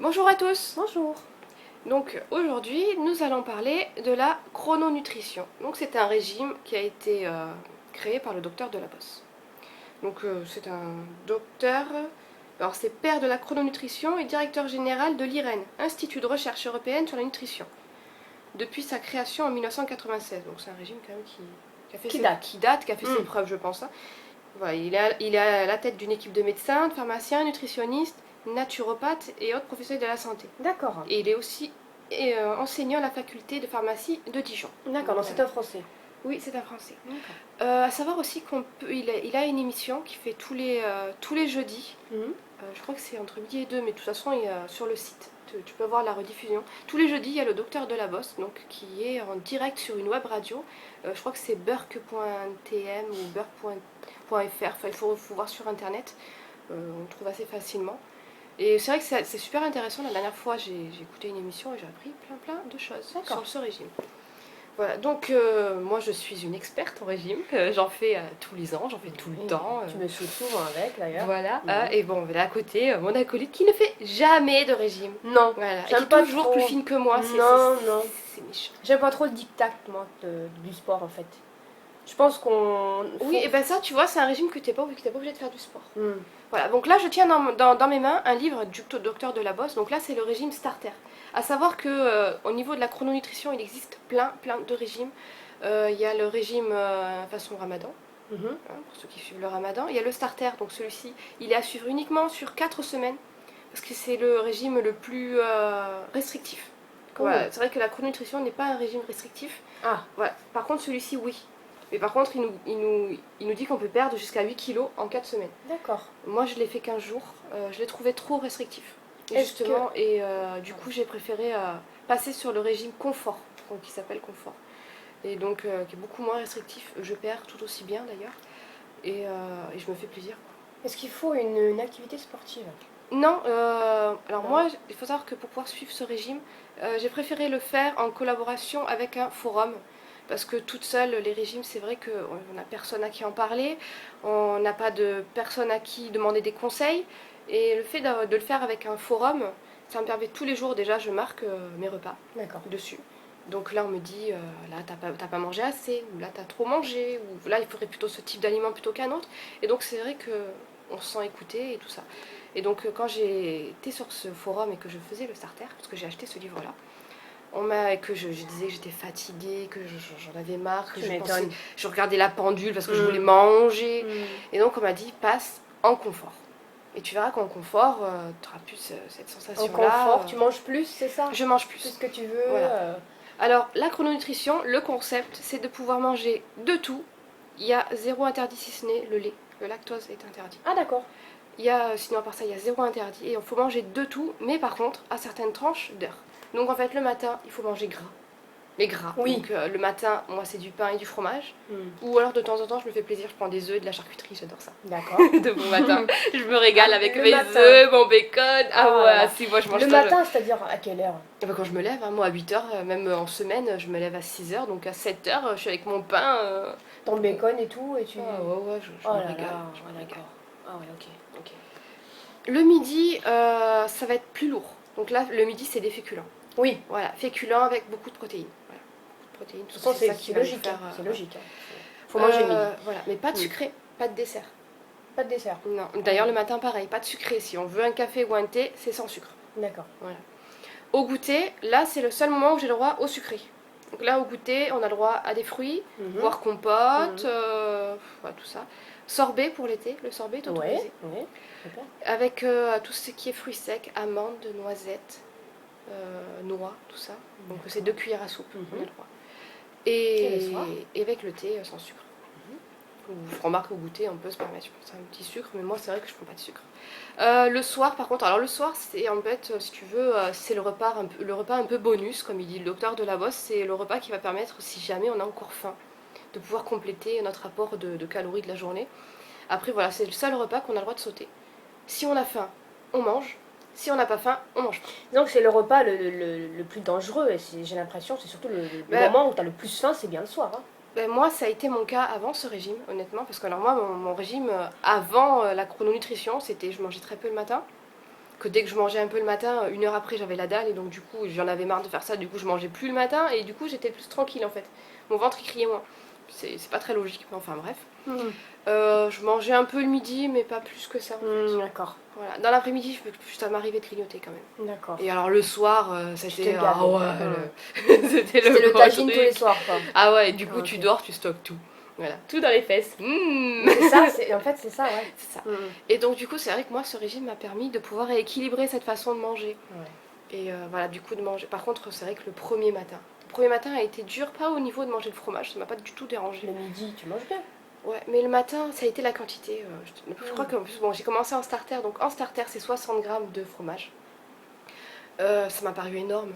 Bonjour à tous. Bonjour. Donc aujourd'hui nous allons parler de la chrononutrition. Donc c'est un régime qui a été créé par le docteur Delabosse. Donc c'est un docteur, alors c'est père de la chrononutrition et directeur général de l'IREN, Institut de recherche européenne sur la nutrition. Depuis sa création en 1996. Donc c'est un régime quand même qui a fait ses preuves je pense. Voilà, il est à la tête d'une équipe de médecins, de pharmaciens, nutritionnistes, naturopathes et autres professionnels de la santé. D'accord. Et il est aussi enseignant à la faculté de pharmacie de Dijon. D'accord, donc c'est un français. Oui, c'est un français. D'accord. À savoir aussi qu'il a une émission qui fait tous les jeudis. Je crois que c'est entre midi et 2, mais de toute façon, il y a, sur le site, tu peux voir la rediffusion. Tous les jeudis, il y a le docteur Delabosse, donc, qui est en direct sur une web radio. Je crois que c'est burk.tm ou burk.fr. Enfin, il faut voir sur internet. On le trouve assez facilement. Et c'est vrai que c'est super intéressant. La dernière fois, j'ai écouté une émission et j'ai appris plein de choses sur ce régime. Voilà, donc moi je suis une experte en régime, j'en fais tous les ans, j'en fais tout le temps. Tu me saoules souvent avec d'ailleurs. Voilà, et bon, là à côté, mon acolyte qui ne fait jamais de régime. Non, voilà, j'aime et qui pas est toujours trop. plus fine que moi, Non. c'est méchant. J'aime pas trop le diktat, moi, du sport en fait. Je pense qu'on... Oui, et ben ça, tu vois, c'est un régime que t'es pas obligé de faire du sport. Voilà, donc là je tiens dans mes mains un livre du docteur Delabosse, donc là c'est le régime starter. À savoir que au niveau de la chrononutrition, il existe plein de régimes. Il y a le régime façon ramadan, pour ceux qui suivent le ramadan. Il y a le starter, donc celui-ci, il est à suivre uniquement sur 4 semaines, parce que c'est le régime le plus restrictif. Voilà, c'est vrai que la chrononutrition n'est pas un régime restrictif. Voilà. Par contre celui-ci, oui. Mais par contre, il nous dit qu'on peut perdre jusqu'à 8 kilos en 4 semaines. D'accord. Moi, je l'ai fait 15 jours. Je l'ai trouvé trop restrictif. Justement, et du coup, j'ai préféré passer sur le régime confort, qui s'appelle confort. Et donc, qui est beaucoup moins restrictif. Je perds tout aussi bien d'ailleurs. Et je me fais plaisir. Est-ce qu'il faut une activité sportive? Non, alors moi, il faut savoir que pour pouvoir suivre ce régime, j'ai préféré le faire en collaboration avec un forum. Parce que toute seule, les régimes, c'est vrai qu'on n'a personne à qui en parler, on n'a pas de personne à qui demander des conseils. Et le fait de le faire avec un forum, ça me permet tous les jours déjà, je marque mes repas dessus. Donc là, on me dit, là, t'as pas mangé assez, ou là, t'as trop mangé, ou là, il faudrait plutôt ce type d'aliment plutôt qu'un autre. Et donc, c'est vrai qu'on se sent écouté et tout ça. Et donc, quand j'ai été sur ce forum et que je faisais le starter, parce que j'ai acheté ce livre-là, que je disais que j'étais fatiguée, que j'en avais marre, que je regardais la pendule parce que je voulais manger. Et donc on m'a dit passe en confort. Et tu verras qu'en confort, tu n'auras plus cette sensation-là. En confort, tu manges plus, c'est ça? Je mange plus. Tout ce que tu veux. Voilà. Alors la chrononutrition, le concept, c'est de pouvoir manger de tout. Il y a zéro interdit si ce n'est le lait. Le lactose est interdit. Ah d'accord. Sinon à part ça, il y a zéro interdit. Et il faut manger de tout, mais par contre, à certaines tranches d'heures. Donc en fait le matin il faut manger gras, les gras. Oui. Donc le matin moi c'est du pain et du fromage. Ou alors de temps en temps je me fais plaisir, je prends des œufs et de la charcuterie, j'adore ça. D'accord. De bon matin, je me régale avec mes œufs, mon bacon. Si moi je mange le matin, c'est-à-dire à quelle heure? Quand je me lève, moi à 8h, même en semaine je me lève à 6h, donc à 7h je suis avec mon pain. Ton bacon et tout et tu... je me régale. Ah ouais, ok. Le midi ça va être plus lourd. Donc là le midi c'est des féculents. Oui. Voilà, féculents avec beaucoup de protéines. Voilà. Protéines, de toute façon, c'est logique. C'est logique. Faut manger le midi. Voilà, mais pas de sucré, pas de dessert. Pas de dessert. Non. D'ailleurs, le matin, pareil, pas de sucré. Si on veut un café ou un thé, c'est sans sucre. D'accord. Voilà. Au goûter, là, c'est le seul moment où j'ai le droit au sucré. Donc là, au goûter, on a le droit à des fruits, voire compote, voilà, tout ça. Sorbet pour l'été, le sorbet est autorisé. Oui. Avec tout ce qui est fruits secs, amandes, noisettes. Noix, tout ça. Donc c'est 2 cuillères à soupe, on a le droit. Et avec le thé sans sucre. Je remarque au goûter, on peut se permettre, je pense, un petit sucre, mais moi c'est vrai que je prends pas de sucre. Le soir par contre, alors le soir c'est en fait, si tu veux, c'est le repas un peu bonus, comme il dit le docteur Delabosse, c'est le repas qui va permettre, si jamais on a encore faim, de pouvoir compléter notre apport de calories de la journée. Après voilà, c'est le seul repas qu'on a le droit de sauter. Si on a faim, on mange. Si on n'a pas faim, on mange pas. Donc c'est le repas le plus dangereux, et j'ai l'impression que c'est surtout le moment où tu as le plus faim, c'est bien le soir. Moi, ça a été mon cas avant ce régime, honnêtement, parce que alors moi, mon régime avant la chrononutrition, c'était je mangeais très peu le matin. que dès que je mangeais un peu le matin, 1 heure après j'avais la dalle et donc du coup j'en avais marre de faire ça, du coup je mangeais plus le matin et du coup j'étais plus tranquille en fait. Mon ventre il criait moins. C'est pas très logique, mais enfin bref. Je mangeais un peu le midi, mais pas plus que ça. D'accord. Voilà. Dans l'après-midi, ça m'arrivait de grignoter quand même. D'accord. Et alors le soir, c'était c'était C'était le gros tagine truc. tous les soirs, quoi. Ah ouais, et du coup Ok. tu dors, tu stockes tout. Voilà, tout dans les fesses. C'est ça, en fait, c'est ça, ouais. C'est ça. Et donc du coup, c'est vrai que moi, ce régime m'a permis de pouvoir équilibrer cette façon de manger. Ouais. Et voilà, du coup, de manger. Par contre, c'est vrai que le premier matin a été dur, pas au niveau de manger le fromage, ça m'a pas du tout dérangé. Le midi, tu manges bien. Ouais, mais le matin, ça a été la quantité. Je crois qu'en plus, bon, j'ai commencé en starter, donc en starter, c'est 60 grammes de fromage. Ça m'a paru énorme.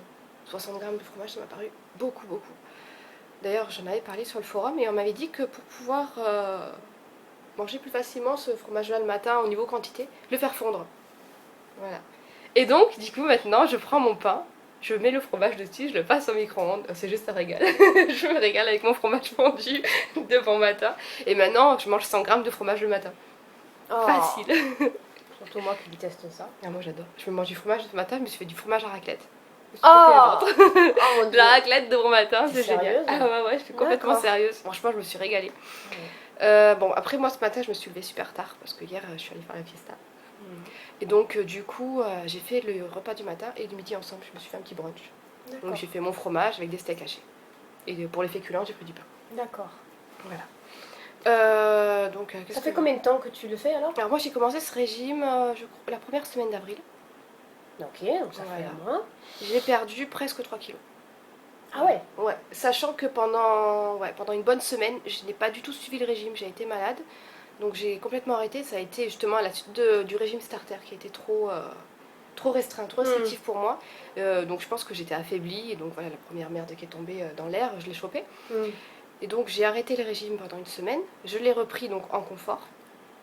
60 grammes de fromage, ça m'a paru beaucoup, beaucoup. D'ailleurs, j'en avais parlé sur le forum et on m'avait dit que pour pouvoir manger plus facilement ce fromage-là le matin au niveau quantité, le faire fondre. Voilà. Et donc, du coup, maintenant, je prends mon pain, je mets le fromage dessus, je le passe au micro-ondes. C'est juste un régal. Je me régale avec mon fromage fondu de bon matin. Et maintenant, je mange 100 grammes de fromage le matin. Oh. Facile. Surtout moi qui déteste ça. Ah, moi, j'adore. Je me mange du fromage ce matin, je me suis fait du fromage à raclette. Oh, mon Dieu. La raclette de bon matin, c'est génial. Sérieuse? Ah ouais, je suis complètement D'accord. sérieuse. Franchement, je me suis régalée. Bon, après, moi, ce matin, je me suis levée super tard parce que hier, je suis allée faire la fiesta. Et donc, du coup, j'ai fait le repas du matin et du midi ensemble. Je me suis fait un petit brunch. Donc, j'ai fait mon fromage avec des steaks hachés. Et pour les féculents, j'ai pris du pain. D'accord. Voilà. Donc, Ça fait combien de temps que tu le fais alors? Alors, moi, j'ai commencé ce régime la première semaine d'avril. Ok, donc ça fait un mois. J'ai perdu presque 3 kilos. Ah ouais? Ouais, sachant que pendant une bonne semaine, je n'ai pas du tout suivi le régime, j'ai été malade. Donc j'ai complètement arrêté, ça a été justement à la suite du régime starter qui était trop restreint, trop restrictif pour moi. Donc je pense que j'étais affaiblie et donc voilà, la première merde qui est tombée dans l'air, je l'ai chopée. Et donc j'ai arrêté le régime pendant une semaine, je l'ai repris donc en confort.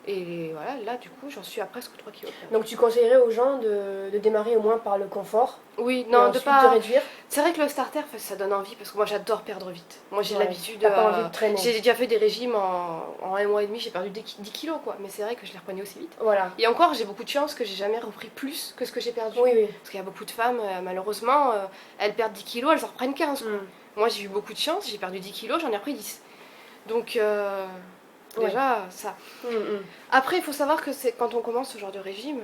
Et voilà, là du coup j'en suis à presque 3 kilos. Donc tu conseillerais aux gens de démarrer au moins par le confort? Oui, et non, de ensuite pas. de réduire? C'est vrai que le starter, ça donne envie parce que moi j'adore perdre vite. Moi j'ai Ouais, l'habitude. t'as pas envie de traîner. J'ai déjà fait des régimes en 1 mois et demi, j'ai perdu 10 kilos quoi. Mais c'est vrai que je les reprenais aussi vite. Voilà. Et encore, j'ai beaucoup de chance que j'ai jamais repris plus que ce que j'ai perdu. Oui, oui. Parce qu'il y a beaucoup de femmes, malheureusement, elles perdent 10 kilos, elles en reprennent 15. Quoi. Moi j'ai eu beaucoup de chance, j'ai perdu 10 kilos, j'en ai repris 10. Donc déjà, ça. Après, il faut savoir que c'est quand on commence ce genre de régime,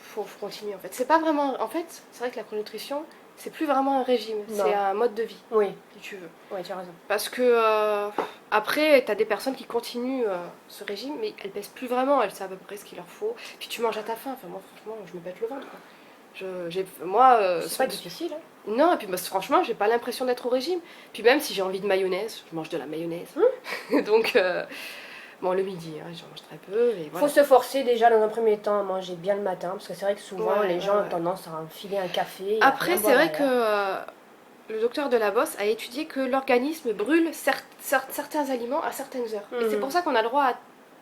faut continuer en fait. C'est pas vraiment. En fait, c'est vrai que la chrononutrition, c'est plus vraiment un régime, c'est un mode de vie. Oui. Si tu veux. Oui, tu as raison. Parce que après, t'as des personnes qui continuent ce régime, mais elles pèsent plus vraiment, elles savent à peu près ce qu'il leur faut. Puis tu manges à ta faim. Enfin, moi, franchement, je me pète le ventre. Quoi. C'est pas difficile. Hein. Non, et puis franchement, j'ai pas l'impression d'être au régime. Puis même si j'ai envie de mayonnaise, je mange de la mayonnaise. Donc. Bon, le midi, hein, j'en mange très peu. Il faut se forcer déjà dans un premier temps à manger bien le matin, parce que c'est vrai que souvent les gens ont tendance à enfiler un café. Après, c'est vrai que le docteur de la Bosse a étudié que l'organisme brûle certains aliments à certaines heures. Et c'est pour ça qu'on a le droit à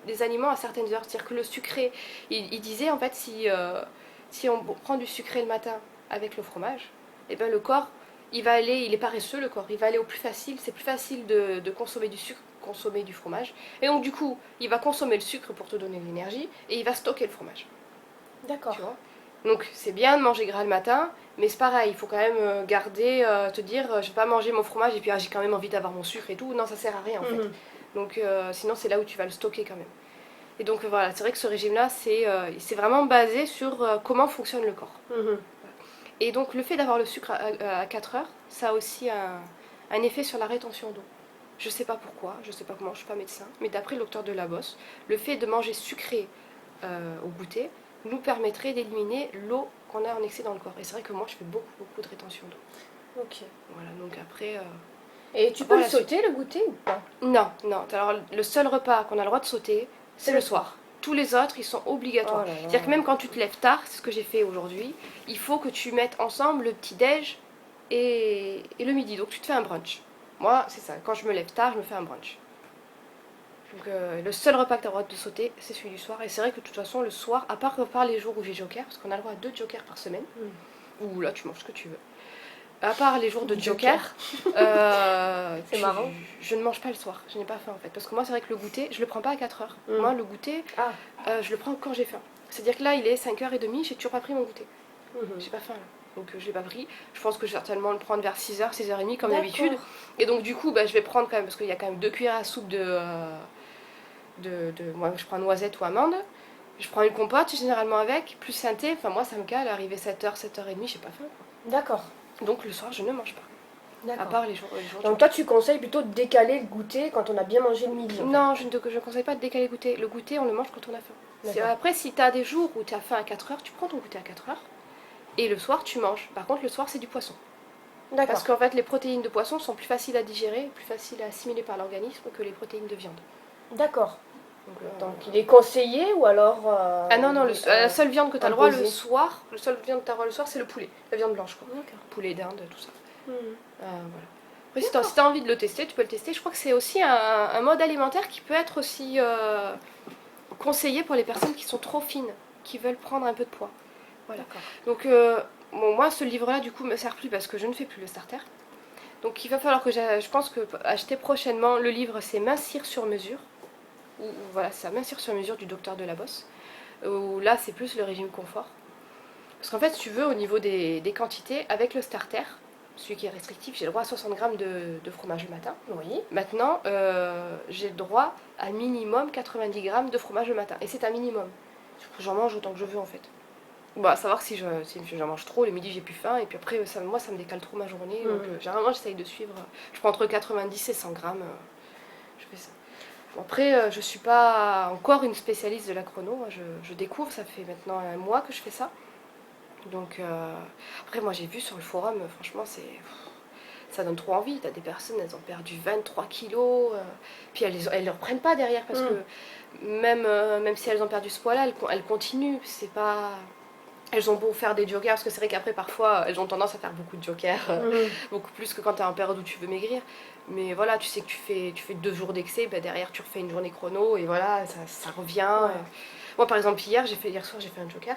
des aliments à certaines heures. C'est-à-dire que le sucré, il disait en fait, si on prend du sucré le matin avec le fromage, et ben le corps, il est paresseux le corps, il va aller au plus facile. C'est plus facile de consommer du sucre, consommer du fromage. Et donc du coup, il va consommer le sucre pour te donner de l'énergie et il va stocker le fromage. D'accord. Tu vois ? Donc c'est bien de manger gras le matin, mais c'est pareil, il faut quand même garder, te dire je vais pas manger mon fromage et puis j'ai quand même envie d'avoir mon sucre et tout. Non, ça sert à rien en fait. Donc sinon c'est là où tu vas le stocker quand même. Et donc voilà, c'est vrai que ce régime-là, c'est vraiment basé sur comment fonctionne le corps. Et donc le fait d'avoir le sucre à 4 heures, ça a aussi un effet sur la rétention d'eau. Je sais pas pourquoi, je sais pas comment, je suis pas médecin, mais d'après le docteur de la Bosse, le fait de manger sucré au goûter nous permettrait d'éliminer l'eau qu'on a en excès dans le corps. Et c'est vrai que moi je fais beaucoup de rétention d'eau. Ok. Voilà, donc après... Et tu peux le sauter, le goûter ou pas? Non. Alors le seul repas qu'on a le droit de sauter, c'est le soir. Tous les autres, ils sont obligatoires. C'est-à-dire que même quand tu te lèves tard, c'est ce que j'ai fait aujourd'hui, il faut que tu mettes ensemble le petit-déj et le midi. Donc tu te fais un brunch. Moi, c'est ça. Quand je me lève tard, je me fais un brunch. Donc le seul repas que tu as le droit de sauter, c'est celui du soir. Et c'est vrai que de toute façon, le soir, à part les jours où j'ai joker, parce qu'on a le droit à 2 jokers par semaine, où là, tu manges ce que tu veux. À part les jours de joker, c'est marrant. Je ne mange pas le soir. Je n'ai pas faim en fait. Parce que moi, c'est vrai que le goûter, je le prends pas à 4 heures. Moi, le goûter, je le prends quand j'ai faim. C'est-à-dire que là, il est 5h30, j'ai toujours pas pris mon goûter. Mhm. J'ai pas faim là. Donc je l'ai pas pris. Je pense que je vais certainement le prendre vers 6h, 6h30 comme D'accord. d'habitude. Et donc du coup, je vais prendre quand même, parce qu'il y a quand même 2 cuillères à soupe moi je prends noisette ou amande. Je prends une compote généralement avec, plus synthé. Enfin moi ça me cale, arrivé 7h, 7h30, j'ai pas faim. D'accord. Donc le soir je ne mange pas. À part les jours. Donc toi tu conseilles plutôt de décaler le goûter quand on a bien mangé le midi? Non, je ne conseille pas de décaler le goûter. Le goûter on le mange quand on a faim. Après si tu as des jours où tu as faim à 4h, tu prends ton goûter à 4h. Et le soir tu manges. Par contre le soir c'est du poisson. Parce qu'en fait les protéines de poisson sont plus faciles à digérer, plus faciles à assimiler par l'organisme que les protéines de viande. D'accord. Donc il est conseillé ou alors... Ah non, la seule viande que tu as le droit le soir, c'est le poulet, la viande blanche quoi. Poulet, dinde, tout ça. Voilà. Après si tu as envie de le tester, tu peux le tester. Je crois que c'est aussi un mode alimentaire qui peut être aussi conseillé pour les personnes qui sont trop fines, qui veulent prendre un peu de poids. Voilà. Donc moi ce livre là du coup me sert plus parce que je ne fais plus le starter. Donc il va falloir que je pense que acheter prochainement le livre, c'est Mincir sur mesure. Voilà, c'est Mincir sur mesure du docteur Delabosse. Où là c'est plus le régime confort. Parce qu'en fait si tu veux au niveau des quantités, avec le starter, celui qui est restrictif, j'ai le droit à 60 grammes de fromage le matin. Oui. Maintenant j'ai le droit à minimum 90 grammes de fromage le matin. Et c'est un minimum. J'en mange autant que je veux en fait. Bon, à savoir si j'en mange trop, le midi j'ai plus faim, et puis après moi ça me décale trop ma journée, donc généralement j'essaye de suivre, je prends entre 90 et 100 grammes, je fais ça. Bon, après je suis pas encore une spécialiste de la chrono, moi, je découvre, ça fait maintenant un mois que je fais ça, donc après moi j'ai vu sur le forum, franchement ça donne trop envie, t'as des personnes, elles ont perdu 23 kilos, puis elles ne reprennent pas derrière, parce que même si elles ont perdu ce poids-là, elles continuent, c'est pas... Elles ont beau faire des jokers, parce que c'est vrai qu'après parfois elles ont tendance à faire beaucoup de jokers, beaucoup plus que quand tu es en période où tu veux maigrir. Mais voilà, tu sais que tu fais 2 jours d'excès, derrière tu refais une journée chrono et voilà, ça revient. Moi par exemple hier soir j'ai fait un joker.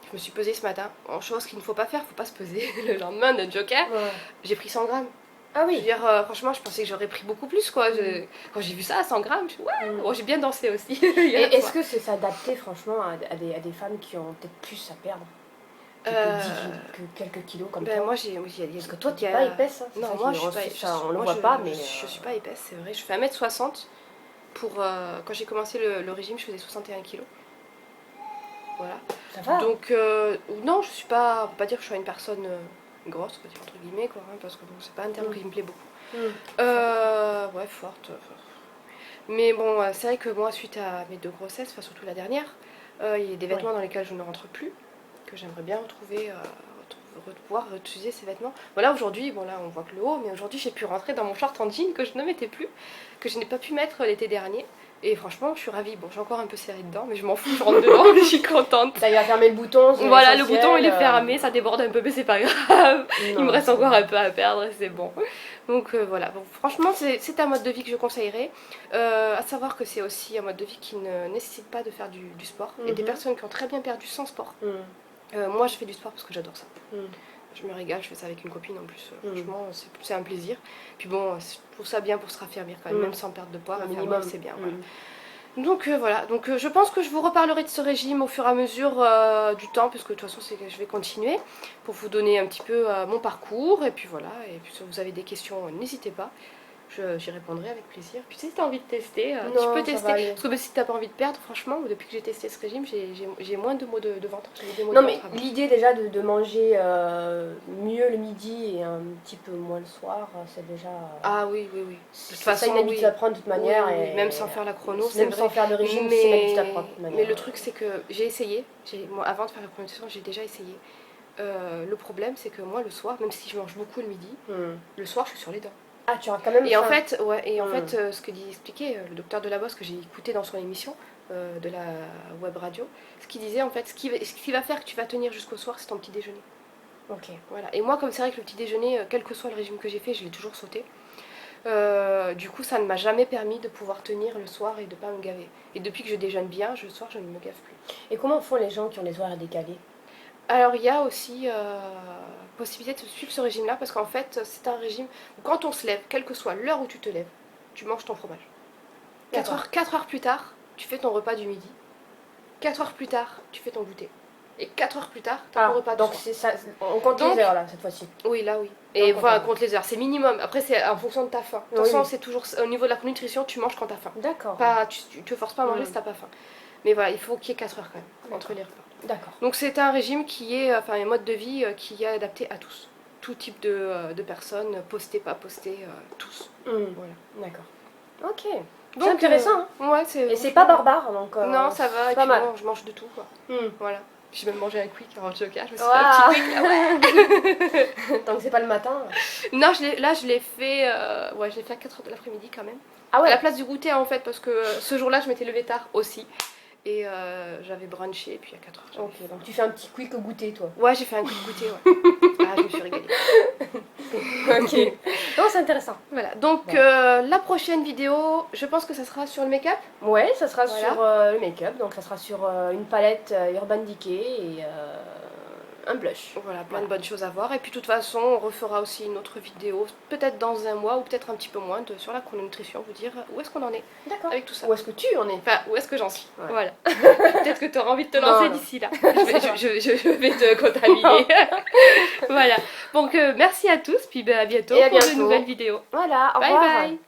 Je me suis pesée ce matin, en chose qu'il ne faut pas faire, faut pas se peser le lendemain d'un joker. J'ai pris 100 grammes. Ah oui. Je veux dire, franchement, je pensais que j'aurais pris beaucoup plus quoi. Quand j'ai vu ça à 100 grammes, je suis bon, j'ai bien dansé aussi. Et est-ce que c'est s'adapter franchement à des femmes qui ont peut-être plus à perdre que quelques kilos comme toi? Moi parce que toi tu n'es pas épaisse. Hein, non, moi je suis pas, on le voit pas, mais je suis pas épaisse, c'est vrai. Je fais 1m60. Quand j'ai commencé le régime, je faisais 61 kilos. Voilà. Ça va. Donc non, je suis pas, on peut pas dire que je sois une personne grosse, on va dire entre guillemets quoi, hein, parce que bon, c'est pas un terme qui me plaît beaucoup. Ouais, forte. Mais bon, c'est vrai que moi, suite à mes 2 grossesses, enfin surtout la dernière, il y a des vêtements dans lesquels je ne rentre plus, que j'aimerais bien retrouver, pouvoir réutiliser ces vêtements. Voilà, aujourd'hui, bon là on voit que le haut, mais aujourd'hui j'ai pu rentrer dans mon short en jean que je ne mettais plus, que je n'ai pas pu mettre l'été dernier. Et franchement, je suis ravie. Bon, j'ai encore un peu serré dedans, mais je m'en fous, je rentre dedans, je suis contente. Ça y a fermé le bouton. Voilà, le bouton il est fermé, ça déborde un peu, mais c'est pas grave. Il me reste encore un peu à perdre et c'est bon. Donc voilà, bon, franchement, c'est un mode de vie que je conseillerais. À savoir que c'est aussi un mode de vie qui ne nécessite pas de faire du sport. Il y a des personnes qui ont très bien perdu sans sport. Moi, je fais du sport parce que j'adore ça. Je me régale, je fais ça avec une copine en plus. Franchement, c'est un plaisir. Puis bon, je trouve ça bien pour se raffermir quand même sans perdre de poids. Un minimum, c'est bien. Voilà. Donc voilà, donc je pense que je vous reparlerai de ce régime au fur et à mesure du temps, puisque de toute façon c'est que je vais continuer pour vous donner un petit peu mon parcours. Et puis voilà, et puis si vous avez des questions, n'hésitez pas. J'y répondrai avec plaisir. Puis si tu as envie de tester, tu peux tester. Parce que si tu n'as pas envie de perdre, franchement, depuis que j'ai testé ce régime, j'ai moins de maux de ventre. Non, mais l'idée déjà de manger mieux le midi et un petit peu moins le soir, c'est déjà. Ah oui. De toute façon, c'est une habitude à prendre de toute manière. Et même sans faire la chrono, c'est même sans faire de régime, c'est une habitude à prendre de toute manière. Mais le truc, c'est que j'ai essayé. Moi, avant de faire la chrononutrition, j'ai déjà essayé. Le problème, c'est que moi, le soir, même si je mange beaucoup le midi, le soir, je suis sur les dents. Ah, tu as quand même. Et en fait, ce que expliquait le docteur Delabosse que j'ai écouté dans son émission de la web radio, ce qu'il disait en fait, ce qui va faire que tu vas tenir jusqu'au soir, c'est ton petit déjeuner. Ok. Voilà. Et moi, comme c'est vrai que le petit déjeuner, quel que soit le régime que j'ai fait, je l'ai toujours sauté. Du coup, ça ne m'a jamais permis de pouvoir tenir le soir et de pas me gaver. Et depuis que je déjeune bien, le soir, je ne me gave plus. Et comment font les gens qui ont les horaires décalés? Alors il y a aussi possibilité de suivre ce régime-là parce qu'en fait c'est un régime où quand on se lève, quelle que soit l'heure où tu te lèves, tu manges ton fromage. 4 heures plus tard, tu fais ton repas du midi 4 heures plus tard, tu fais ton goûter. Et 4 heures plus tard, t'as ton repas. Donc c'est ça, on compte Donc, les heures là cette fois-ci. Oui, là oui. Et Donc, voilà, on compte les heures. C'est minimum. Après, c'est en fonction de ta faim. De toute façon, c'est toujours au niveau de la nutrition, tu manges quand t'as faim. D'accord. Pas, tu te forces pas à manger si t'as pas faim. Mais voilà, il faut qu'il y ait 4 heures quand même entre les repas. D'accord. Donc c'est un régime qui est, enfin un mode de vie qui est adapté à tous. Tout type de personnes, posté, pas posté, tous. Voilà. D'accord. Ok. Donc, C'est intéressant. Ouais, c'est. Et c'est pas barbare donc. Non, ça va. Et pas puis mal. bon, je mange de tout quoi. Voilà. J'ai même mangé un quick avant le joker. Je me suis Waouh. fait un petit quick là. Ouais. Tant que c'est pas le matin. Non, là je l'ai fait. Ouais, je l'ai fait à 4 heures de l'après-midi quand même. Ah À ouais. la place du goûter en fait, parce que ce jour-là, je m'étais levée tard aussi. Et j'avais brunché, et puis à 4 heures. Ok, donc tu fais un petit quick goûter toi. Ouais, j'ai fait un quick goûter, ouais. Ah, je me suis régalée. Ok. Non, c'est intéressant. Voilà, donc Bon. la prochaine vidéo, je pense que ça sera sur le make-up. Ouais, ça sera Voilà. sur le make-up, donc ça sera sur une palette Urban Decay et un blush. Voilà, plein de bonnes choses à voir. Et puis de toute façon, on refera aussi une autre vidéo, peut-être dans un mois ou peut-être un petit peu moins, sur la chrononutrition, vous dire où est-ce qu'on en est D'accord. avec tout ça. Où est-ce que tu en es? Enfin, où est-ce que j'en suis. Ouais. Voilà. Peut-être que tu auras envie de te lancer Non. d'ici là. Je vais te contaminer. Voilà. Donc merci à tous, puis à bientôt Et à pour de bientôt. nouvelles vidéos. Voilà, au Bye revoir. bye.